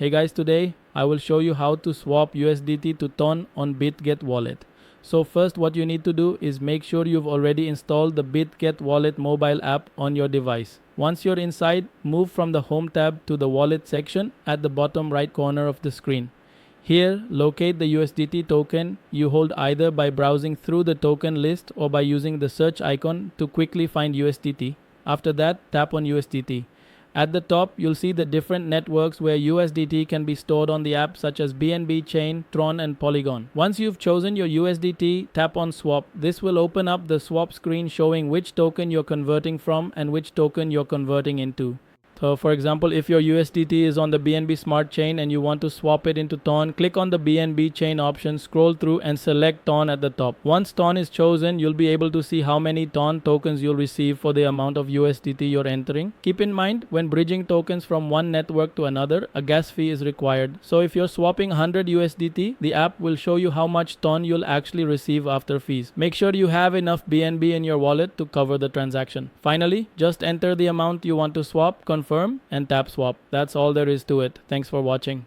Hey guys, today I will show you how to swap USDT to TON on Bitget wallet. So first what you need to do is make sure you've already installed the Bitget wallet mobile app on your device. Once you're inside, move from the home tab to the wallet section at the bottom right corner of the screen. Here, locate the USDT token you hold either by browsing through the token list or by using the search icon to quickly find USDT. After that, tap on USDT. At the top, you'll see the different networks where USDT can be stored on the app, such as BNB Chain, Tron, and Polygon. Once you've chosen your USDT, tap on Swap. This will open up the swap screen showing which token you're converting from and which token you're converting into. So for example, if your USDT is on the BNB Smart Chain and you want to swap it into TON, click on the BNB Chain option, scroll through and select TON at the top. Once TON is chosen, you'll be able to see how many TON tokens you'll receive for the amount of USDT you're entering. Keep in mind, when bridging tokens from one network to another, a gas fee is required. So if you're swapping 100 USDT, the app will show you how much TON you'll actually receive after fees. Make sure you have enough BNB in your wallet to cover the transaction. Finally, just enter the amount you want to swap, confirm, and tap swap. That's all there is to it. Thanks for watching.